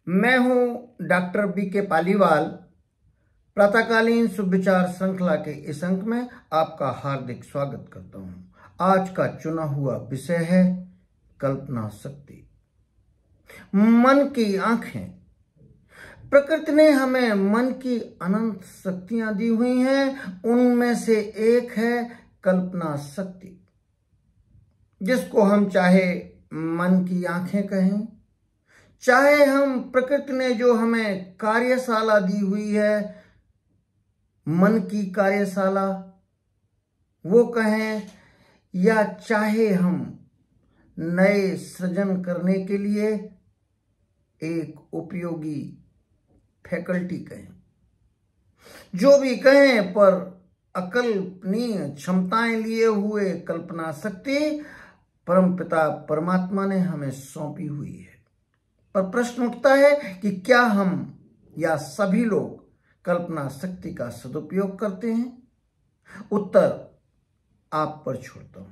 मैं हूं doctor BK Paliwal. प्रातःकालीन शुभ विचार श्रृंखला के इस अंक में आपका हार्दिक स्वागत करता हूं। आज का चुना हुआ विषय है कल्पना शक्ति। मन की आंखें। प्रकृति ने हमें मन की अनंत शक्तियां दी हुई हैं। उनमें से एक है कल्पना शक्ति, जिसको हम चाहे मन की आंखें कहें, चाहे हम प्रकृति ने जो हमें कार्यशाला दी हुई है, मन की कार्यशाला वो कहें, या चाहे हम नए सृजन करने के लिए एक उपयोगी फैकल्टी कहें, जो भी कहें, पर अकल्पनीय क्षमताएं लिए हुए कल्पना शक्ति परमपिता परमात्मा ने हमें सौंपी हुई है। पर प्रश्न उठता है कि क्या हम या सभी लोग कल्पना शक्ति का सदुपयोग करते हैं? उत्तर आप पर छोड़ता हूं।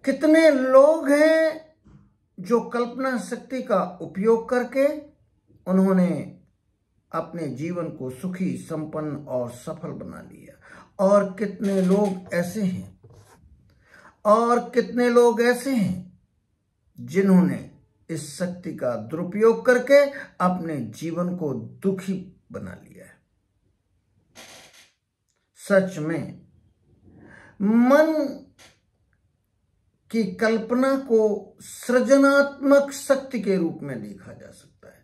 कितने लोग हैं जो कल्पना शक्ति का उपयोग करके उन्होंने अपने जीवन को सुखी, संपन्न और सफल बना लिया, और कितने लोग ऐसे हैं जिन्होंने इस शक्ति का दुरुपयोग करके अपने जीवन को दुखी बना लिया है। सच में मन की कल्पना को सृजनात्मक शक्ति के रूप में देखा जा सकता है।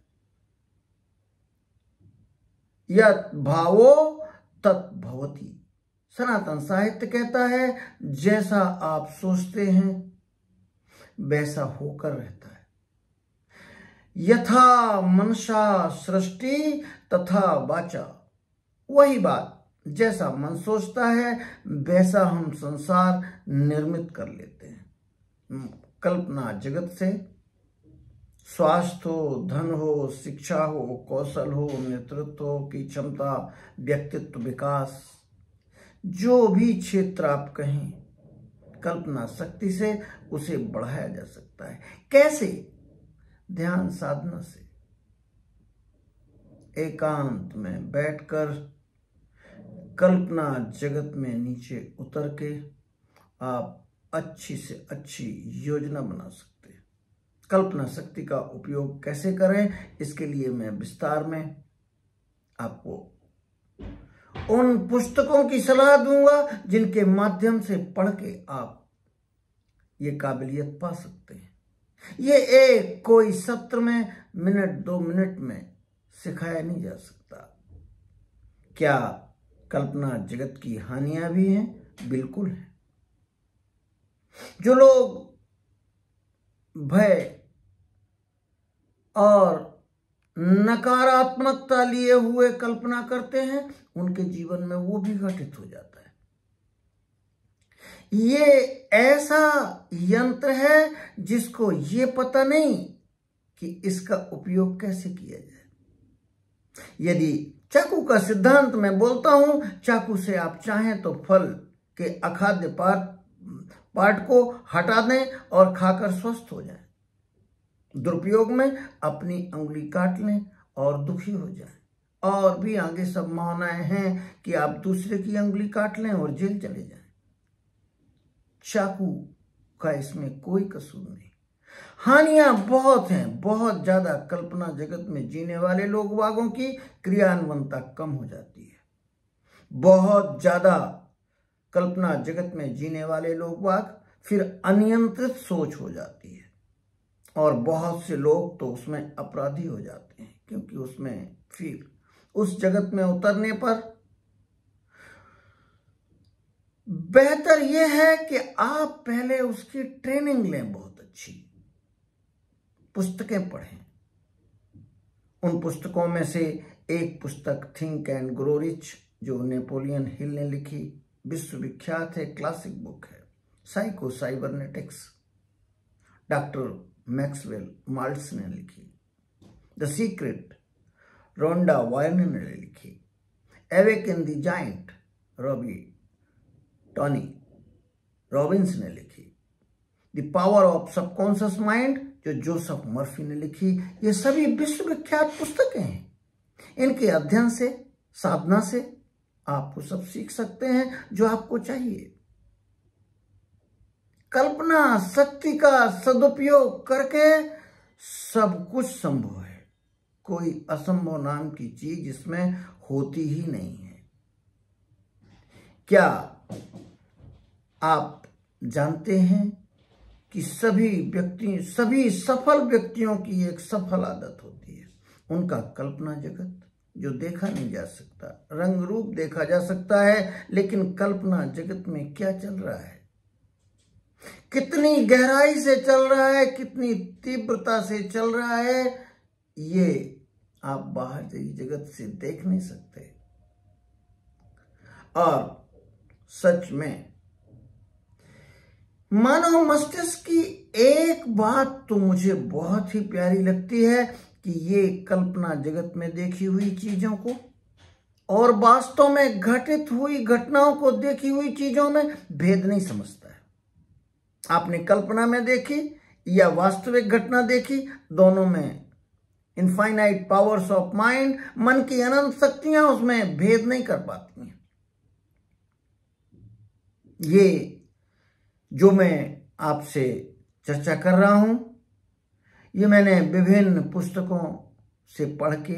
यत् भावो तत् भवति। सनातन साहित्य कहता है, जैसा आप सोचते हैं वैसा होकर रहता है। यथा मनसा सृष्टि तथा वाचा। वही बात, जैसा मन सोचता है वैसा हम संसार निर्मित कर लेते हैं। कल्पना जगत से स्वास्थ्य हो, धन हो, शिक्षा हो, कौशल हो, नेतृत्व की क्षमता, व्यक्तित्व विकास, जो भी क्षेत्र आप कहें, कल्पना शक्ति से उसे बढ़ाया जा सकता है। कैसे? ध्यान साधना से। एकांत में बैठकर कल्पना जगत में नीचे उतर के आप अच्छी से अच्छी योजना बना सकते हैं। कल्पना शक्ति का उपयोग कैसे करें, इसके लिए मैं विस्तार में आपको उन पुस्तकों की सलाह दूंगा जिनके माध्यम से पढ़ के आप ये काबिलियत पा सकते हैं। ये एक कोई सत्र में मिनट 2 मिनट में सिखाया नहीं जा सकता। क्या कल्पना जगत की हानियां भी हैं? बिल्कुल है। जो लोग भय और नकारात्मकता लिए हुए कल्पना करते हैं, उनके जीवन में वो भी घटित हो जाता है। ये ऐसा यंत्र है जिसको ये पता नहीं कि इसका उपयोग कैसे किया जाए। यदि चाकू का सिद्धांत मैं बोलता हूं, चाकू से आप चाहें तो फल के अखाद्य पार्ट को हटा दें और खाकर स्वस्थ हो जाएं। दुरुपयोग में अपनी उंगली काट लें और दुखी हो जाएं। और भी आगे संभावनाएं हैं कि आप दूसरे की उंगली काट लें और जेल चले जाएं। चाकू का इसमें कोई कसूर नहीं। हानियां बहुत हैं, बहुत ज्यादा। कल्पना जगत में जीने वाले लोग वागों की क्रियान्वयता कम हो जाती है। बहुत ज्यादा कल्पना जगत में जीने वाले लोग वाग फिर अनियंत्रित सोच हो जाती है, और बहुत से लोग तो उसमें अपराधी हो जाते हैं, क्योंकि उसमें फिर उस जगत में उतरने पर बेहतर यह है कि आप पहले उसकी ट्रेनिंग लें, बहुत अच्छी पुस्तकें पढ़ें। उन पुस्तकों में से एक पुस्तक थिंक एंड ग्रो रिच, जो नेपोलियन हिल ने लिखी, विश्वविख्यात है, क्लासिक बुक है। साइको साइबरनेटिक्स, डॉक्टर मैक्सवेल माल्ट्स ने लिखी। द सीक्रेट, रोंडा वायरने ने लिखी। Awaken the giant, Tony Robbins ने लिखी। The power of subconscious mind, जो जोसेफ मर्फी ने लिखी, ये सभी विश्वविख्यात पुस्तकें हैं। इनके अध्ययन से, साधना से आप वो सब सीख सकते हैं जो आपको चाहिए। कल्पना शक्ति का सदुपयोग करके सब कुछ संभव है। कोई असंभव नाम की चीज इसमें होती ही नहीं है। क्या आप जानते हैं कि सभी सफल व्यक्तियों की एक सफल आदत होती है, उनका कल्पना जगत, जो देखा नहीं जा सकता। रंग रूप देखा जा सकता है, लेकिन कल्पना जगत में क्या चल रहा है, कितनी गहराई से चल रहा है, कितनी तीव्रता से चल रहा है, ये आप बाहर जगत से देख नहीं सकते। और सच में मानव मस्तिष्क की एक बात तो मुझे बहुत ही प्यारी लगती है कि ये कल्पना जगत में देखी हुई चीजों को और वास्तव में घटित हुई घटनाओं को देखी हुई चीजों में भेद नहीं समझता है। आपने कल्पना में देखी या वास्तविक घटना देखी, दोनों में इनफाइनाइट पावर्स ऑफ माइंड, मन की अनंत शक्तियां उसमें भेद नहीं कर पाती हैं। ये जो मैं आपसे चर्चा कर रहा हूं, ये मैंने विभिन्न पुस्तकों से पढ़ के,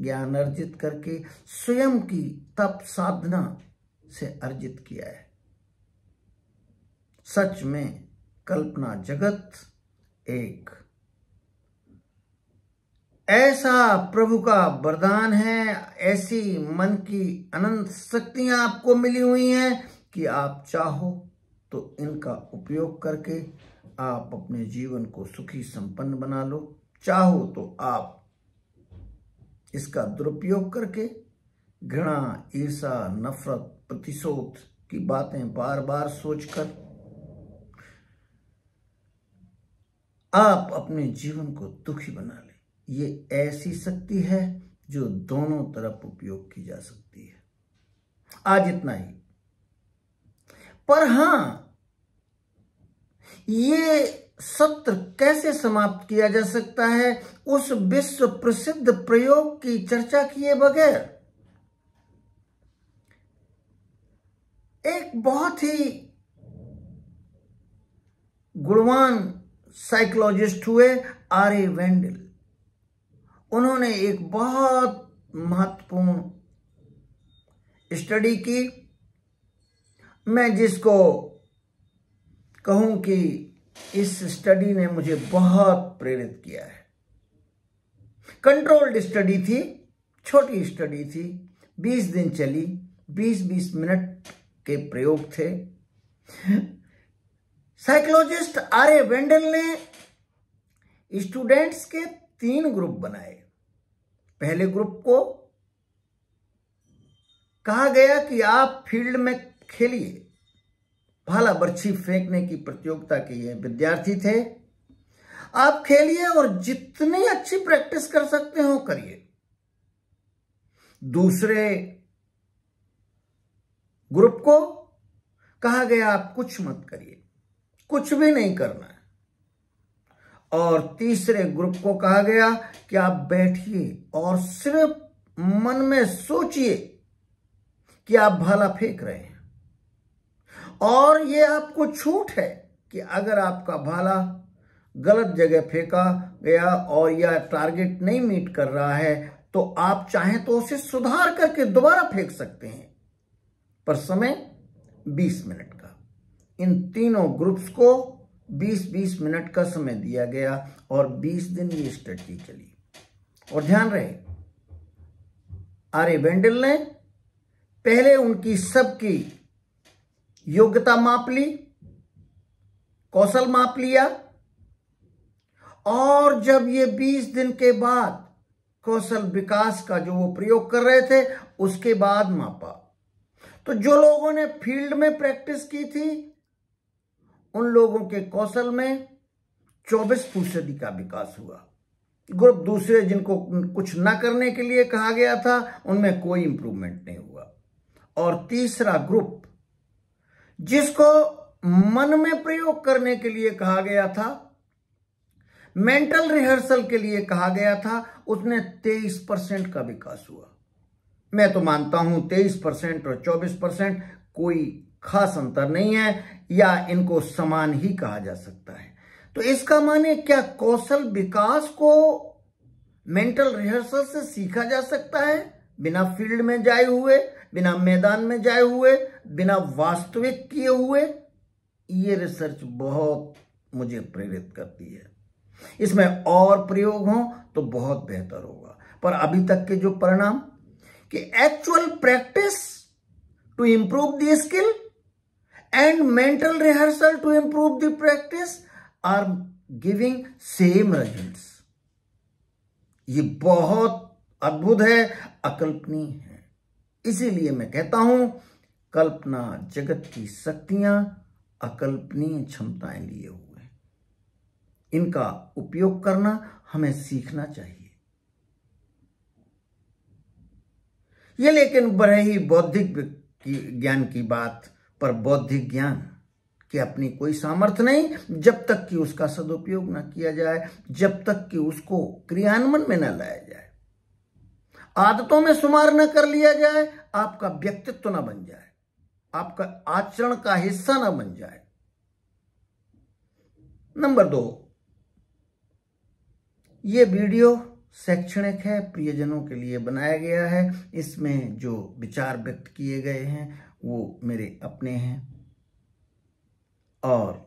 ज्ञान अर्जित करके, स्वयं की तप साधना से अर्जित किया है। सच में कल्पना जगत एक ऐसा प्रभु का वरदान है, ऐसी मन की अनंत शक्तियां आपको मिली हुई हैं कि आप चाहो तो इनका उपयोग करके आप अपने जीवन को सुखी संपन्न बना लो। चाहो तो आप इसका दुरुपयोग करके घृणा, ईर्षा, नफरत, प्रतिशोध की बातें बार बार सोचकर आप अपने जीवन को दुखी बना लें। ये ऐसी शक्ति है जो दोनों तरफ उपयोग की जा सकती है। आज इतना ही। पर हां, ये सत्र कैसे समाप्त किया जा सकता है उस विश्व प्रसिद्ध प्रयोग की चर्चा किए बगैर? एक बहुत ही गुणवान साइकोलॉजिस्ट हुए आर्य वेंडल। उन्होंने एक बहुत महत्वपूर्ण स्टडी की, मैं जिसको कहूं कि इस स्टडी ने मुझे बहुत प्रेरित किया है। कंट्रोल्ड स्टडी थी, छोटी स्टडी थी, 20 दिन चली, 20-20 मिनट के प्रयोग थे। साइकोलॉजिस्ट आर्य वेंडल ने स्टूडेंट्स के 3 ग्रुप बनाए। पहले ग्रुप को कहा गया कि आप फील्ड में खेलिए, भाला बर्छी फेंकने की प्रतियोगिता के ये विद्यार्थी थे। आप खेलिए और जितनी अच्छी प्रैक्टिस कर सकते हो करिए। दूसरे ग्रुप को कहा गया आप कुछ मत करिए, कुछ भी नहीं करना है। और तीसरे ग्रुप को कहा गया कि आप बैठिए और सिर्फ मन में सोचिए कि आप भाला फेंक रहे हैं, और ये आपको छूट है कि अगर आपका भाला गलत जगह फेंका गया और यह टारगेट नहीं मीट कर रहा है तो आप चाहें तो उसे सुधार करके दोबारा फेंक सकते हैं, पर समय 20 मिनट का। इन तीनों ग्रुप्स को 20-20 मिनट का समय दिया गया और 20 दिन ये स्टडी चली। और ध्यान रहे, आर्य वेंडल ने पहले उनकी सबकी योग्यता माप ली, कौशल माप लिया, और जब ये 20 दिन के बाद कौशल विकास का जो वो प्रयोग कर रहे थे उसके बाद मापा, तो जो लोगों ने फील्ड में प्रैक्टिस की थी उन लोगों के कौशल में 24% का विकास हुआ। ग्रुप दूसरे जिनको कुछ ना करने के लिए कहा गया था उनमें कोई इंप्रूवमेंट नहीं हुआ। और तीसरा ग्रुप जिसको मन में प्रयोग करने के लिए कहा गया था, मेंटल रिहर्सल के लिए कहा गया था, उसने 23% का विकास हुआ। मैं तो मानता हूं 23% और 24% कोई खास अंतर नहीं है, या इनको समान ही कहा जा सकता है। तो इसका माने क्या कौशल विकास को मेंटल रिहर्सल से सीखा जा सकता है, बिना फील्ड में जाए हुए, बिना मैदान में जाए हुए, बिना वास्तविक किए हुए? ये रिसर्च बहुत मुझे प्रेरित करती है। इसमें और प्रयोग हो तो बहुत बेहतर होगा, पर अभी तक के जो परिणाम कि actual practice to improve the skill and mental rehearsal to improve the practice are giving same results. ये बहुत अद्भुत है, अकल्पनीय है। इसीलिए मैं कहता हूं, कल्पना जगत की शक्तियां अकल्पनीय क्षमताएं लिए हुए हैं। इनका उपयोग करना हमें सीखना चाहिए। ये लेकिन बड़े ही बौद्धिक ज्ञान की बात, पर बौद्धिक ज्ञान की अपनी कोई सामर्थ्य नहीं जब तक कि उसका सदुपयोग ना किया जाए, जब तक कि उसको क्रियान्वयन में न लाया जाए, आदतों में शुमार न कर लिया जाए, आपका व्यक्तित्व न बन जाए, आपका आचरण का हिस्सा न बन जाए। नंबर 2, ये वीडियो शैक्षणिक है, प्रियजनों के लिए बनाया गया है। इसमें जो विचार व्यक्त किए गए हैं वो मेरे अपने हैं, और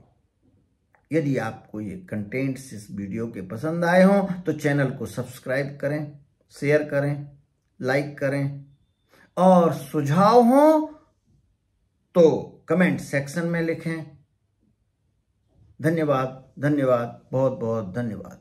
यदि आपको ये कंटेंट्स इस वीडियो के पसंद आए हों तो चैनल को सब्सक्राइब करें, शेयर करें, लाइक करें, और सुझाव हो तो कमेंट सेक्शन में लिखें। धन्यवाद, धन्यवाद, बहुत बहुत धन्यवाद।